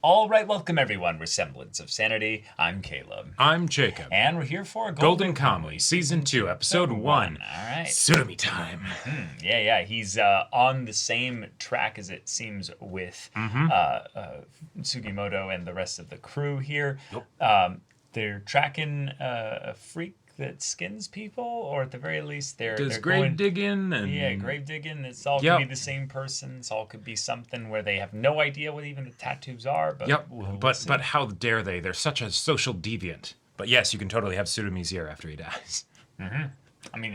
All right, welcome everyone. We're Semblance of Sanity. I'm Caleb. I'm Jacob. And we're here for Golden Kamuy, Season 2, Episode 1. All right. Surumi time. Yeah. He's on the same track as it seems with Sugimoto and the rest of the crew here. Yep. They're tracking a freak that skins people, or at the very least they're grave digging and grave digging. It's all could be the same person. It's all could be something where they have no idea what even the tattoos are. But but how dare they? They're such a social deviant. But yes, you can totally have Tsurumi's ear after he dies. I mean,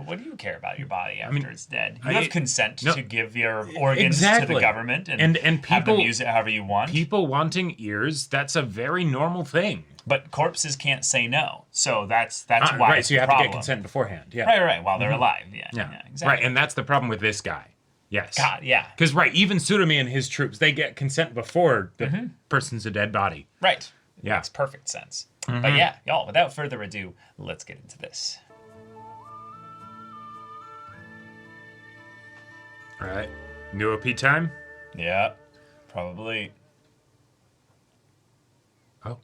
what do you care about your body after it's dead? You have consent no, to give your organs to the government and people, have them use it however you want. People wanting ears, that's a very normal thing. But corpses can't say no, so that's why. Right, so you have to get consent beforehand. Yeah. Right, while they're alive. Yeah, exactly. Right, and that's the problem with this guy. Yes. God, yeah. Because, even Tsurumi and his troops, they get consent before the person's a dead body. Right. Yeah. Makes perfect sense. But yeah, y'all, without further ado, let's get into this. All right. New OP time? Yeah, probably. Oh.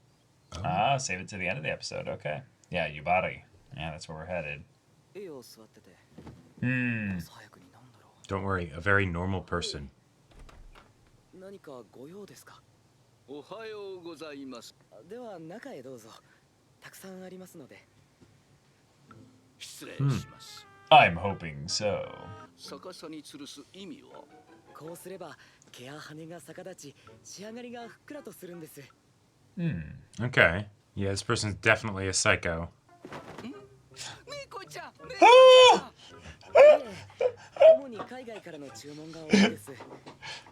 Save it to the end of the episode. Okay. Yeah, Yubari. Yeah, that's where we're headed. Don't worry, a very normal person. I'm hoping so. Okay. Yeah, this person's definitely a psycho.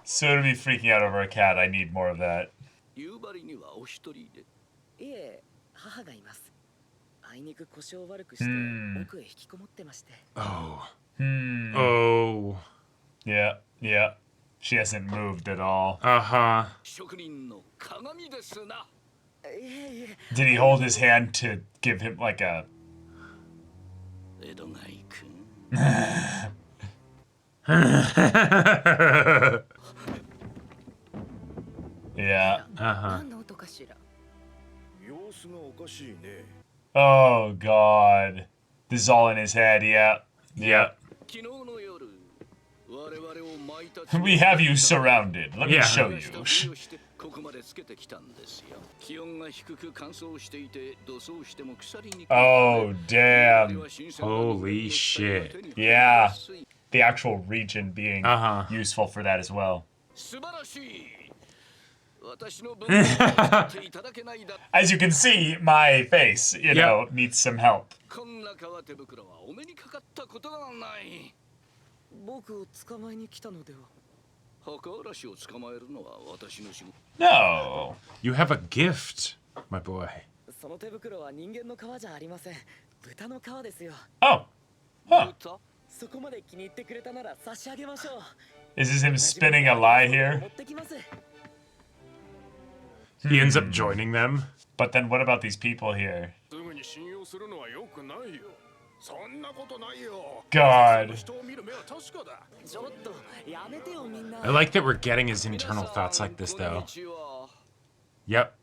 So to be freaking out over a cat, I need more of that. Oh. Yeah. She hasn't moved at all. Uh-huh. Did he hold his hand to give him like a... Edogai-kun. Yeah. Uh-huh. Oh, God. This is all in his head, yeah. We have you surrounded. Let me show you. Oh, damn. Holy shit. Yeah. The actual region being useful for that as well. As you can see, my face, needs some help. No. You have a gift, my boy. Oh. Huh. Is this him spinning a lie here? He ends up joining them. But then what about these people here? God. I like that we're getting his internal thoughts like this, though. Yep.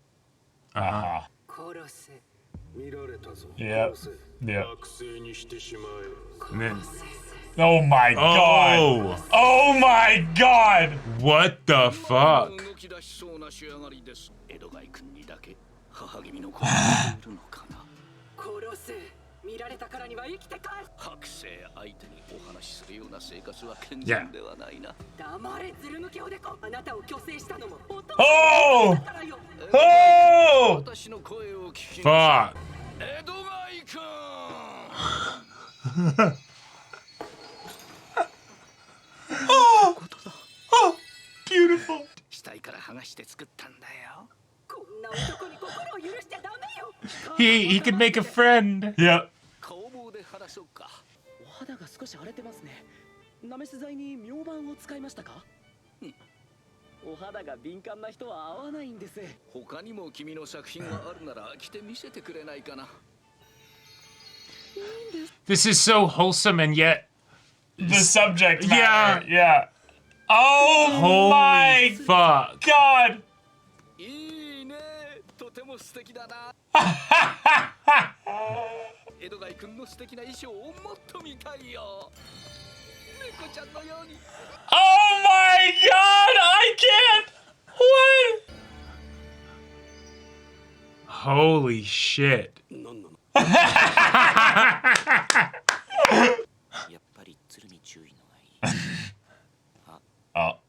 Yep. And then... Oh my God! Oh my God! What the fuck? Yeah. Oh! Oh! Fuck. Oh, beautiful. He could make a friend. Yep. This is so wholesome and yet... The subject matter. Yeah. Oh Holy my fuck. God. いいね。とても素敵だな。Edogai-kun の素敵な衣装をもっと見たいよ。猫ちゃんのように。Oh my god! I can't! What? Holy shit. なんなの。やっぱり鶴見注意のがいい。あ、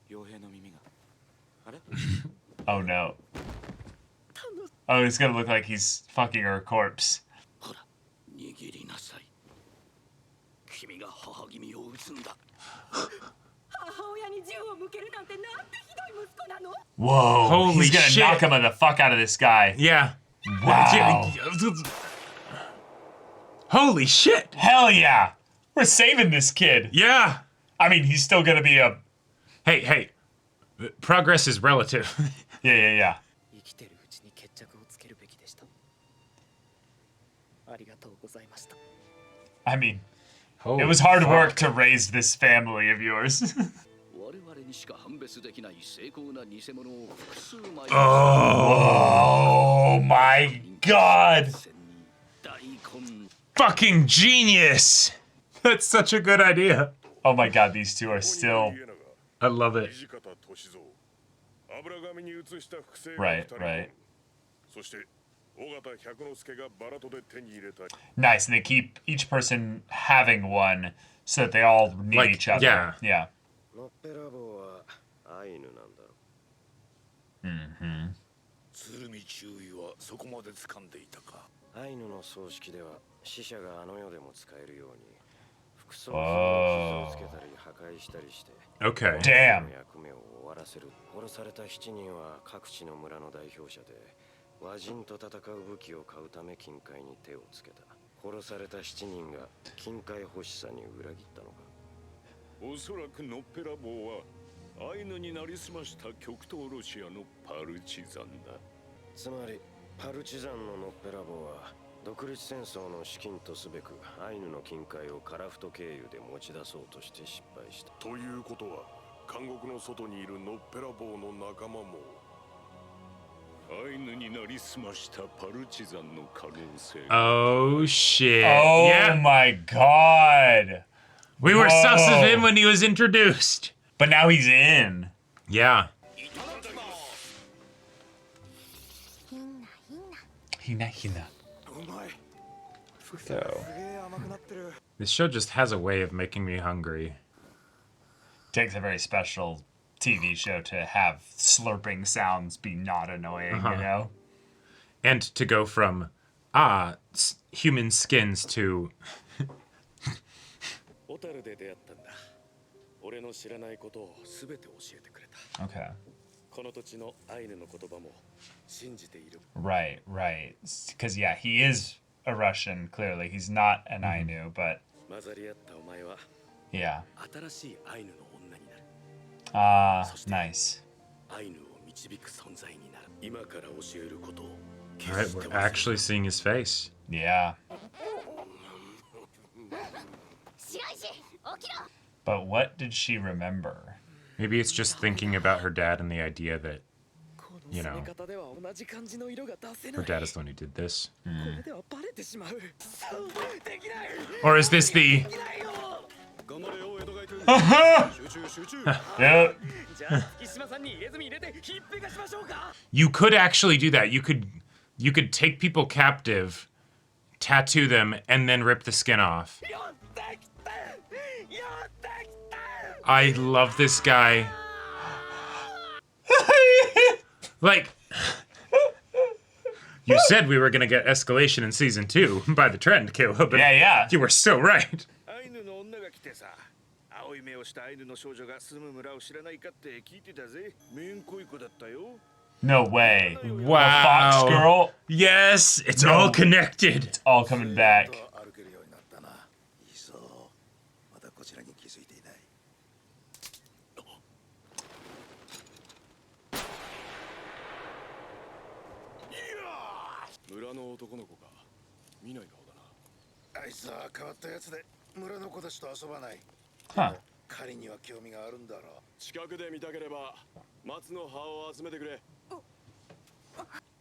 傭兵の耳が。あれ？ Oh no. Oh, it's gonna look like he's fucking her corpse. ほら、握りなさい。君が母君を撃つんだ。母親に銃を向けるなんてなんてひどい息子なの。 Whoa! Holy he's gonna shit. knock him the fuck out of this guy. Yeah. Wow. Holy shit. Hell yeah! We're saving this kid. Yeah. I mean, he's still gonna be a. Hey. Progress is relative. Yeah. 生きてるうちに決着をつけるべきでした。ありがとうございました。I mean, Holy it was hard fuck. work to raise this family of yours. 我々にしか判別できない精巧な偽物を複数枚。 Oh my god! Fucking genius. That's such a good idea. Oh my god, these two are still. I love it. Right. Nice, and they keep each person having one so that they all need Like, each other. yeah. Mm-hmm. 鶴見注意はそこまで掴んでいたか。アイヌの葬式では死者があの世でも使えるように服装 Oh. を傷つけたり破壊したりして Okay. Damn. 役目を終わらせる。殺された7人は各地の村の代表者で和人と戦う武器を買うため金塊に手をつけた。殺された7人が金塊欲しさに裏切ったのか。おそらくノッペラボーはアイヌになりすました極東ロシアのパルチザンだ。つまりパルチザンのノッペラボは独立戦争の資金とすべくアイヌの金塊をカラフト経由で持ち出そうとして失敗した。ということは監獄の外にいるノッペラボーの仲間もアイヌになりすましたパルチザンの可能性。 Oh shit. Oh Yeah. my god. We were sus of Whoa. him when he was introduced. But now he's in. Yeah. Hina. So, This show just has a way of making me hungry. takes a very special TV show to have slurping sounds be not annoying, you know? And to go from, human skins to... 小樽で出会ったんだ。俺の知らないことをすべて教えてくれた。 Okay. この土地のアイヌの言葉も信じている。 Right. Because, yeah, he is a Russian, clearly. He's not an Ainu, but 混ざり合ったお前は yeah. 新しいアイヌの女になる。 Nice. アイヌを導く存在になる。今から教えることを Alright, we're actually seeing his face. Yeah. But what did she remember? Maybe it's just thinking about her dad and the idea that, you know, her dad is the one who did this. Or is this the... Yep. You could actually do that. You could take people captive, tattoo them, and then rip the skin off. I love this guy. Like, you said we were gonna get escalation in season 2 by the trend, Caleb. And Yeah. you were so right. アイヌの女が来てさ、青い目をしたアイヌの少女が住む村を知らないかって聞いてたぜ。めんこい子だったよ。 No way. The Wow. Fox girl? Yes, it's No. all connected. All coming back. 歩けるようになったな。いいぞ。まだこちらに気づいていない。村の男の子か。見ない顔だな。あいつは変わったやつで村の子たちと遊ばない。 Huh. 彼には興味があるんだろう。近くで見たければ松の葉を集めてくれ。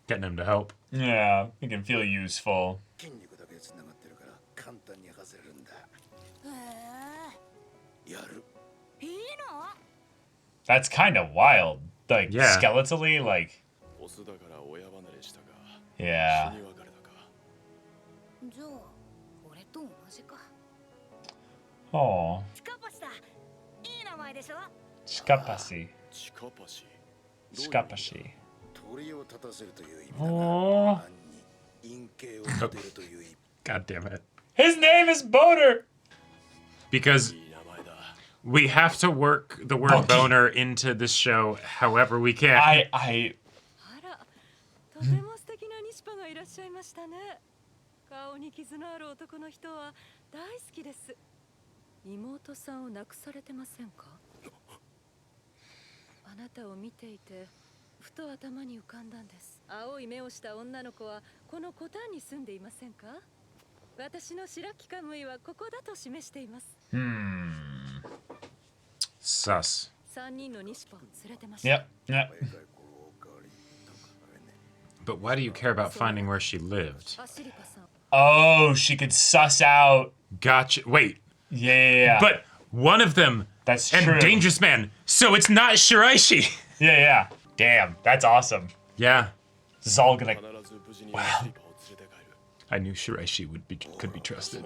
Getting him to help. Yeah, he can feel useful. 筋肉だけつながってるから簡単に外れるんだ。やる。いいの？ That's kind of wild. Like, Yeah. skeletally, like, オスだから親離れしたが yeah. 死に別れたか。じゃあ俺と同じか。 Oh, スカパシだ。いい名前でしょ？ Shikapasi. チカパシ。 Shikapashi. 鳥を立たせるという意味だが、 Oh, 暗に陰形を立てるという意味。 God damn it. his name is Boner. Because いい名前だ。 we have to work the word Bunky. boner into this show however we can. I あら、とても素敵なニシパがいらっしゃいましたね。顔に傷のある男の人は大好きです。妹さんを亡くされてませんか？あなたを見ていて、ふと頭に浮かんだんです。青い目をした女の子はこのコタンに住んでいませんか？私の白木カムイはここだと示しています。 Sus. 3人のニシパを連れてました。 yep, yep. But why do you care about finding where she lived? アシリパさん。 Oh, she could suss out. Gotcha. Wait. Yeah. But one of them That's and true. Dangerous Man. So it's not Shiraishi. Yeah. Damn, that's awesome. Yeah. This is all gonna. 必ず無事にスリパを連れて帰る。 I knew Shiraishi could be trusted.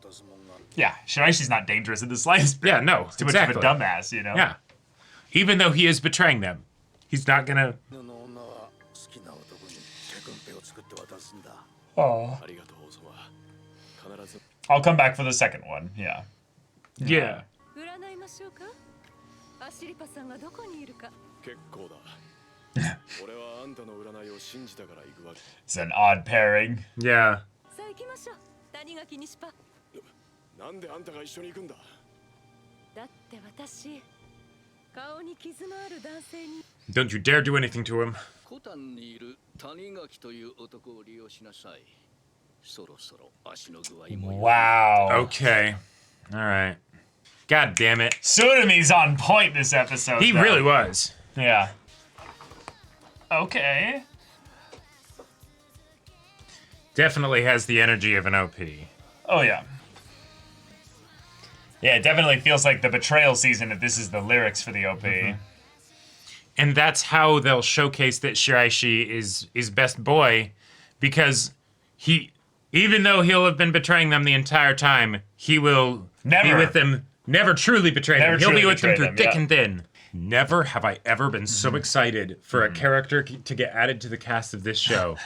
渡すもんが Yeah, Shiraishi's not dangerous in the slightest. Yeah, no. He's too much exactly. of a dumbass, you know? Yeah. Even though he is betraying them, he's not gonna. の女は好きな男に手軍ペを作って渡すんだ。 Oh. ありがとう王様。必ず I'll come back for the second one. Yeah. Yeah. 占いましょうか？アシリパさんがどこにいるか。結構だ。俺はあんたの占いを信じたから行くわけ。 It's an odd pairing. Yeah. さあ行きましょう。谷垣ニシパ。なんであんたが一緒に行くんだ。だって私、顔に傷のある男性に Don't you dare do anything to him. コタンにいる谷垣という男を利用しなさい。そろそろ足の具合も良い。 Wow. Okay. All right. God damn it. Tsunami's on point this episode. He though. really was. Yeah. Okay. Definitely has the energy of an OP. Oh, yeah. Yeah, it definitely feels like the betrayal season if this is the lyrics for the OP. And that's how they'll showcase that Shiraishi is best boy, because he, even though he'll have been betraying them the entire time, he will be Never. with them, never truly betray Never them. He'll be truly with them betray through them, thick yeah. and thin. Never have I ever been so excited for a character to get added to the cast of this show.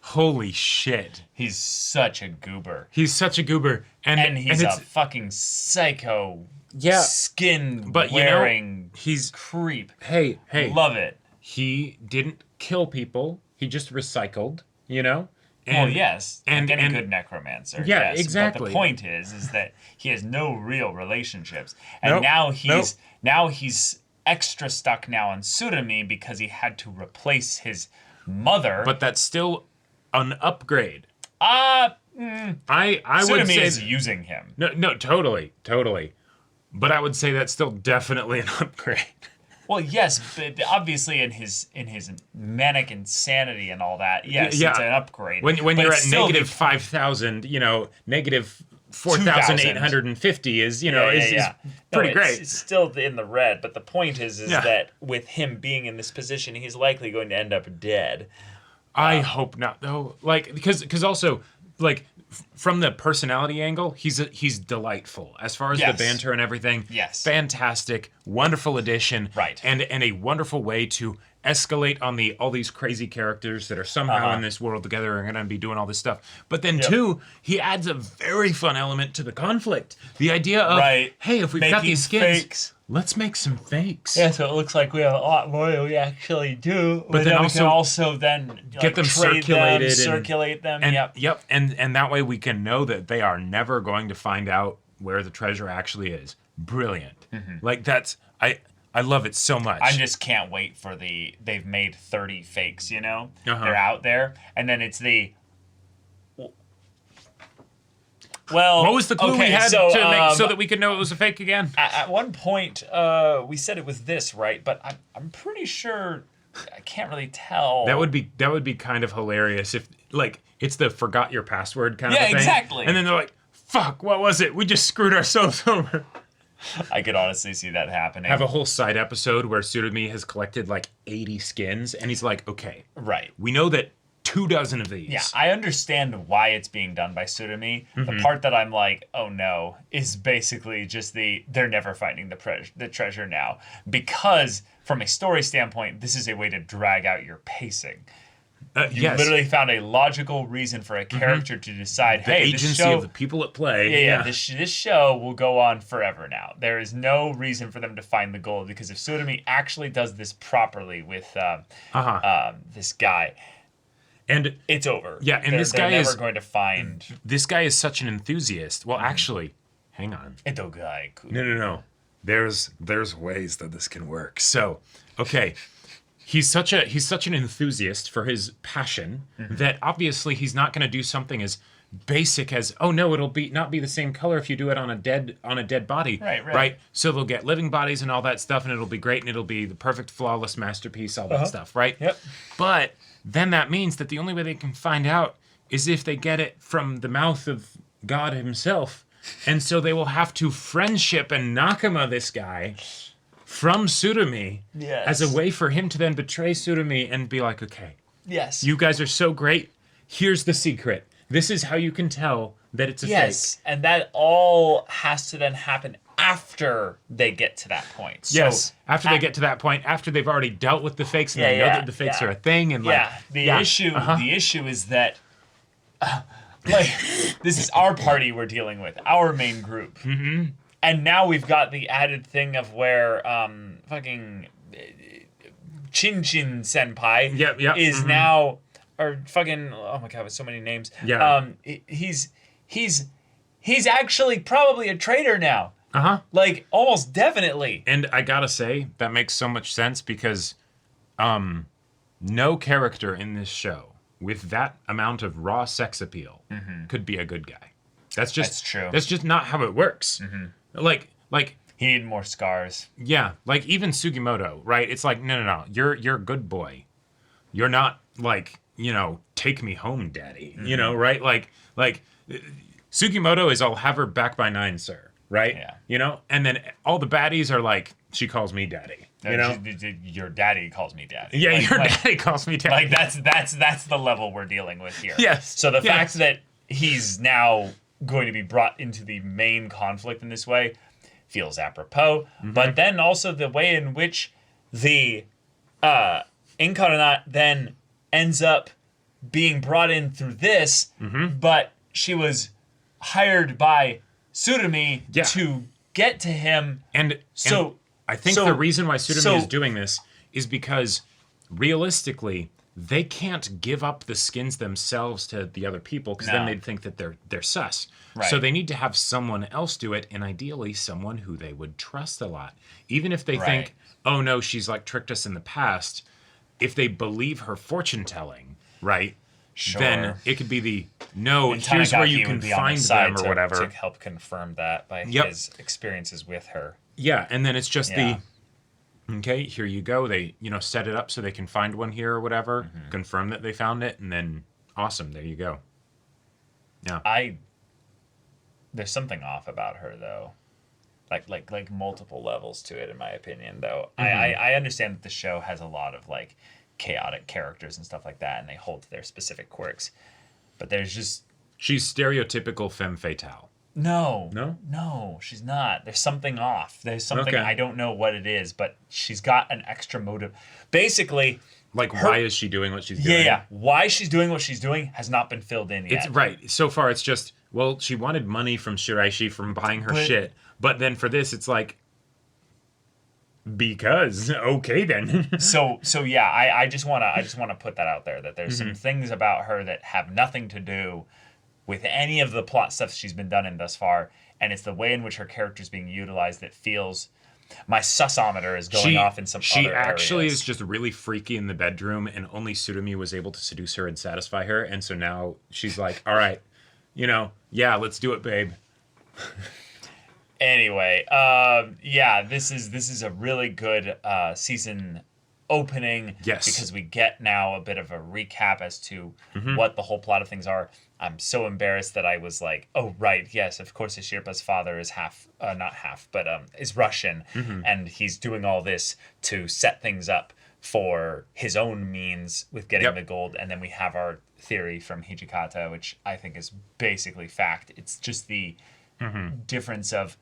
Holy shit. He's such a goober. He's such a goober. And he's a it's, fucking psycho, Yeah, skin but you know, wearing he's, creep. hey, Love it. he didn't kill people. He just recycled, you know? Well, yes, and- like any and- good necromancer. Yeah, yes. exactly. But the point is that he has no real relationships, and Nope, now he's extra stuck now on Tsurumi because he had to replace his mother. But that's still an upgrade. I I would Tsurumi say is using him. no, totally. But I would say that's still definitely an upgrade. Well, yes, but obviously in his manic insanity and all that, yes, Yeah. it's an upgrade. When But you're it's at still negative 5,000, you know, negative 4,850 is, you know, is No, pretty it's- great. It's still in the red, but the point is Yeah. that with him being in this position, he's likely going to end up dead. I hope not, though. Like, because also, like, from the personality angle, he's delightful as far as Yes. the banter and everything. Yes. Fantastic, wonderful addition. Right. And a wonderful way to escalate on all these crazy characters that are somehow in this world together and going to be doing all this stuff. But then too, he adds a very fun element to the conflict. The idea of, Right. hey, if we've got Making these skins, fakes. let's make some fakes. Yeah, so it looks like we have a lot more than we actually do. But then we also can also then get them trade circulated and- circulate them. And Yep. and that way we can know that they are never going to find out where the treasure actually is. Brilliant. Like that's I love it so much. I just can't wait for they've made 30 fakes, you know? Uh-huh. They're out there. And then it's well, what was the clue we okay, had so, to make so that we could know it was a fake again? At one point, we said it was this, right? But I'm pretty sure I can't really tell. That would be kind of hilarious if like it's the forgot your password kind of thing. Yeah, exactly. And then they're like, "Fuck, what was it? We just screwed ourselves over." I could honestly see that happening. Have a whole side episode where Tsurumi has collected like 80 skins, and he's like, "Okay, right. we know that 24 of these." Yeah, I understand why it's being done by Tsurumi. The part that I'm like, oh no, is basically just they're never finding the treasure now. Because from a story standpoint, this is a way to drag out your pacing. You yes. literally found a logical reason for a character to decide, The hey, agency this show, of the people at play. yeah. This show will go on forever now. There is no reason for them to find the gold, because if Tsurumi actually does this properly with this guy, And it's over. Yeah, and they're never going to find this guy is such an enthusiast. Well, actually, hang on. Edogai-kun. No. There's ways that this can work. So, okay. He's such an enthusiast for his passion that obviously he's not going to do something as basic as, oh no, it'll not be the same color if you do it on a dead body. Right. So they'll get living bodies and all that stuff, and it'll be great, and it'll be the perfect flawless masterpiece, all that stuff, right? Yep. But then that means that the only way they can find out is if they get it from the mouth of God himself. And so they will have to friendship and Nakama this guy from Tsurumi as a way for him to then betray Tsurumi and be like, okay, Yes. you guys are so great. Here's the secret. This is how you can tell that it's a fake. And that all has to then happen after they get to that point. So Yes, after they get to that point, after they've already dealt with the fakes and they know that the fakes are a thing, and the issue is that like this is our party we're dealing with, our main group, and now we've got the added thing of where fucking Chin Chin Senpai is now, or fucking, oh my god, with so many names. He's actually probably a traitor now. Like, almost definitely. And I gotta say, that makes so much sense because no character in this show with that amount of raw sex appeal could be a good guy. That's true. That's just not how it works. Like he needed more scars. Yeah, like even Sugimoto, right? It's like, no. You're a good boy. You're not like, take me home, daddy. You know, right? Like Sugimoto is, I'll have her back by 9, sir. Right? Yeah. And then all the baddies are like, she calls me daddy. Your daddy calls me daddy. Yeah, your daddy calls me daddy. Like that's the level we're dealing with here. Yes. So the fact that he's now going to be brought into the main conflict in this way feels apropos. But then also the way in which the Incarnate then ends up being brought in through this, but she was hired by Tsurumi to get to him. And I think the reason why Tsurumi is doing this is because realistically, they can't give up the skins themselves to the other people, because then they'd think that they're sus. Right. So they need to have someone else do it, and ideally someone who they would trust a lot. Even if they think, oh no, she's like tricked us in the past, if they believe her fortune telling, right? Sure. Then it could be here's where you can find them or whatever. To help confirm that by his experiences with her. Yeah, and then it's just okay, here you go. They, set it up so they can find one here or whatever, confirm that they found it, and then awesome, there you go. Yeah. There's something off about her though. Like multiple levels to it, in my opinion, though. I understand that the show has a lot of like chaotic characters and stuff like that, and they hold to their specific quirks. But there's just... She's stereotypical femme fatale. No, she's not. There's something off. There's something, I don't know what it is, but she's got an extra motive. Basically... Like, why is she doing what she's doing? Yeah. Why she's doing what she's doing has not been filled in yet. It's right. So far, it's just, well, she wanted money from Shiraishi from buying her shit. But then for this, it's like... Because okay then. so yeah, I just wanna put that out there, that there's some things about her that have nothing to do with any of the plot stuff she's been done in thus far, and it's the way in which her character's being utilized that feels my susometer is going off in some other areas. She actually is just really freaky in the bedroom, and only Tsurumi was able to seduce her and satisfy her, and so now she's like, all right, let's do it, babe. Anyway, this is a really good season opening. Yes. Because we get now a bit of a recap as to what the whole plot of things are. I'm so embarrassed that I was like, oh, right, yes, of course, Ishirpa's father is not half, but is Russian. And he's doing all this to set things up for his own means with getting the gold. And then we have our theory from Hijikata, which I think is basically fact. It's just the difference of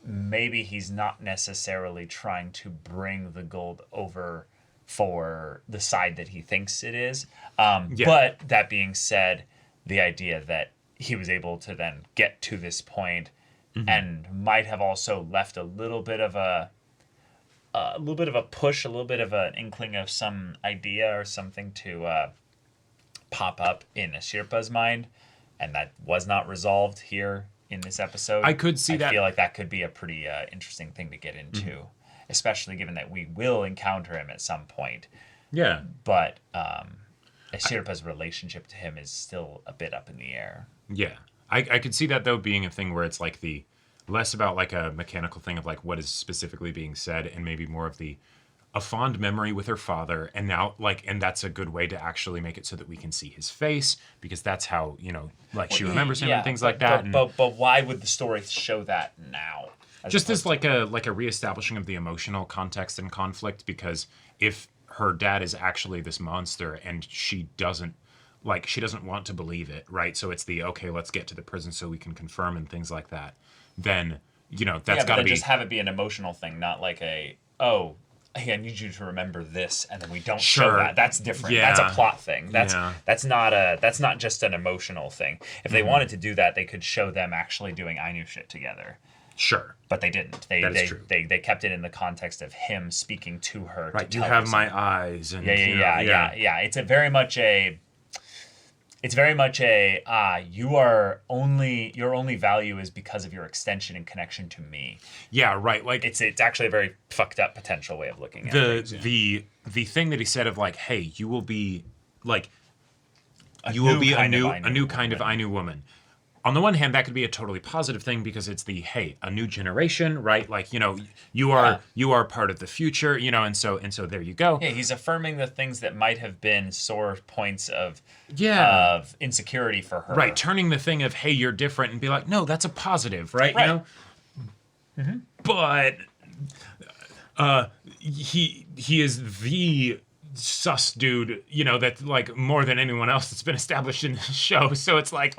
maybe he's not necessarily trying to bring the gold over for the side that he thinks it is. But that being said, the idea that he was able to then get to this point and might have also left a little bit of a push, a little bit of an inkling of some idea or something to pop up in Ashirpa's mind, and that was not resolved here in this episode. I could see that. I feel like that could be a pretty interesting thing to get into, especially given that we will encounter him at some point. Yeah. But Ashirpa's relationship to him is still a bit up in the air. Yeah. I could see that, though, being a thing where it's like the less about like a mechanical thing of like what is specifically being said, and maybe more of a fond memory with her father, and now and that's a good way to actually make it so that we can see his face, because that's how, she remembers him and things like that. But why would the story show that now? Just as like a reestablishing of the emotional context and conflict, because if her dad is actually this monster and she doesn't want to believe it, right? So it's okay, let's get to the prison so we can confirm and things like that. Then, that's got to be... just have it be an emotional thing, not like hey, I need you to remember this, and then we don't show that. That's different. Yeah. That's a plot thing. That's not just an emotional thing. If they wanted to do that, they could show them actually doing Ainu shit together. Sure. But they didn't. That is true. They kept it in the context of him speaking to her. Right. To you tell have her my something. eyes. And, Yeah. It's very much a your only value is because of your extension and connection to me. Yeah, right. Like it's actually a very fucked up potential way of looking at things. The thing that he said of like, hey, you will be a new kind of Ainu woman. On the one hand, that could be a totally positive thing, because it's a new generation, right? Like, you are part of the future, and so there you go. Yeah, he's affirming the things that might have been sore points of insecurity for her. Right, turning the thing of, hey, you're different, and be like, no, that's a positive, right? But he is the sus dude, that like more than anyone else that's been established in the show. So it's like,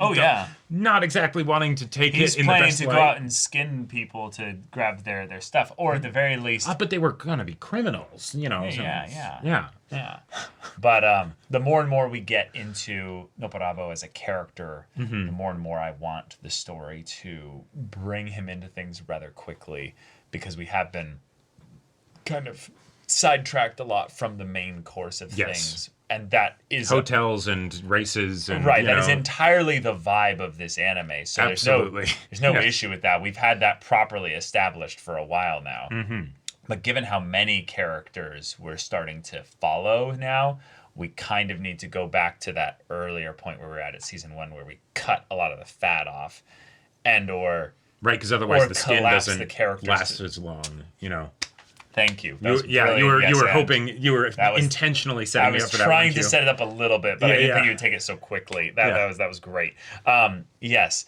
not exactly wanting to take He's it in the best planning to way. go out and skin people to grab their stuff, or at the very least. But they were gonna be criminals, Yeah. But the more and more we get into Noborabo as a character, the more and more I want the story to bring him into things rather quickly, because we have been kind of sidetracked a lot from the main course of things, and that is hotels and races and that is entirely the vibe of this anime. So absolutely. there's no issue with that. We've had that properly established for a while now. But given how many characters we're starting to follow now, we kind of need to go back to that earlier point where we're at season 1, where we cut a lot of the fat off, right, because otherwise the skin doesn't the last as long. Thank you. You were hoping, you were intentionally setting me up for that. I was trying to set it up a little bit, but I didn't think you would take it so quickly. That was great. Yes.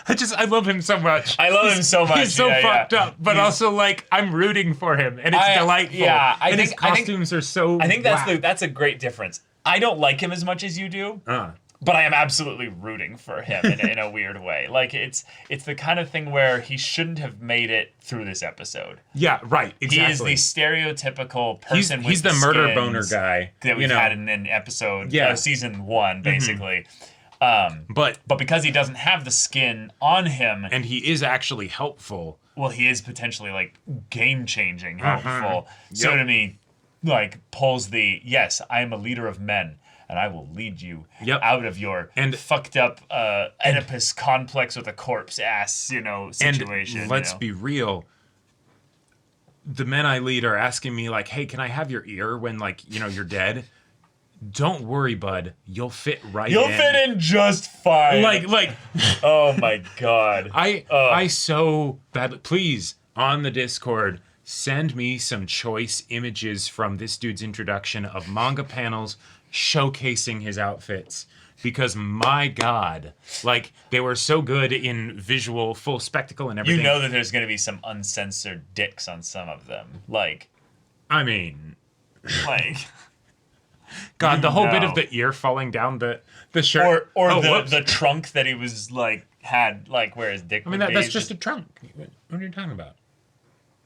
I love him so much. I love him so much. He's so fucked up, but also like I'm rooting for him, and it's delightful. Yeah, and his costumes are so. I think that's a great difference. I don't like him as much as you do. But I am absolutely rooting for him in a weird way. Like it's the kind of thing where he shouldn't have made it through this episode. Yeah, right. Exactly. He is the stereotypical person. He's the murder boner guy that we've had in an episode, season 1, basically. But because he doesn't have the skin on him, and he is actually helpful. Well, he is potentially like game changing helpful. So to me, like pulls yes, I am a leader of men. And I will lead you out of your fucked up Oedipus complex with a corpse ass, situation. And let's be real. The men I lead are asking me like, "Hey, can I have your ear when you're dead?" Don't worry, bud. You'll fit right in. You'll fit in just fine. Like. Oh my god. I so badly. Please, on the Discord, send me some choice images from this dude's introduction of manga panels showcasing his outfits. Because my God, like they were so good in visual, full spectacle and everything. You know that there's going to be some uncensored dicks on some of them. Like, God, the whole bit of the ear falling down the shirt, or the trunk that he was like had like where his dick. I mean, that's just a trunk. What are you talking about?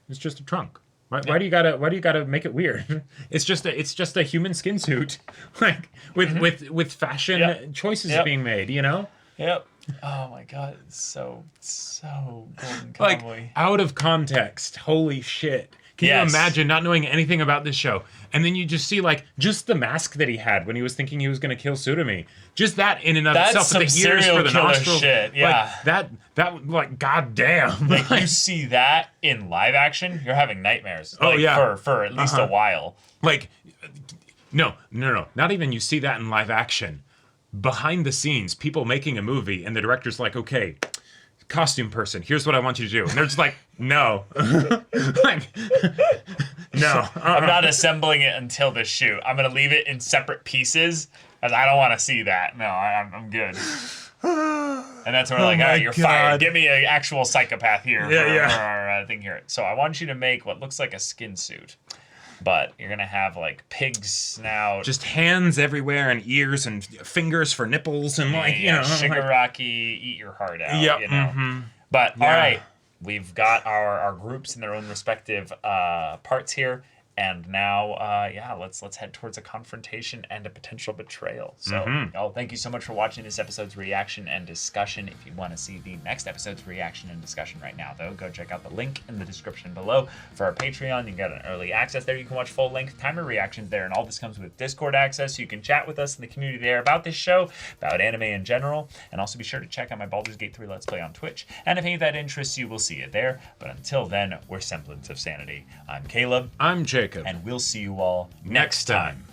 It's just a trunk. Why do you gotta make it weird? It's just a human skin suit, like with fashion choices being made. You know. Yep. Oh my God, it's so golden Kamuy. Like out of context. Holy shit. Can you imagine not knowing anything about this show? And then you just see like just the mask that he had when he was thinking he was going to kill Tsurumi. Just that in and of itself, some the ears for the nostrils. Shit. Yeah. Like, that like goddamn. Like you see that in live action, you're having nightmares. Oh like, yeah. For at least a while. Like no. Not even you see that in live action. Behind the scenes, people making a movie and the director's like, okay, costume person, here's what I want you to do. And they're just like, no. Like, no. I'm not assembling it until the shoot. I'm going to leave it in separate pieces as I don't want to see that. No, I'm good. And that's where we're like, all right, you're fired. Give me an actual psychopath here for our thing here. So I want you to make what looks like a skin suit. But you're going to have like pig's snout. Just hands everywhere and ears and fingers for nipples and like, you know. Shigaraki, eat your heart out. Yep. You know. But all right, we've got our groups in their own respective parts here. And now, let's head towards a confrontation and a potential betrayal. So, thank you so much for watching this episode's reaction and discussion. If you want to see the next episode's reaction and discussion right now, though, go check out the link in the description below for our Patreon. You can get an early access there. You can watch full-length timer reactions there, and all this comes with Discord access. So you can chat with us in the community there about this show, about anime in general, and also be sure to check out my Baldur's Gate 3 Let's Play on Twitch. And if any of that interests you, we'll see it there. But until then, we're Semblance of Sanity. I'm Caleb. I'm Jacob. And we'll see you all next time.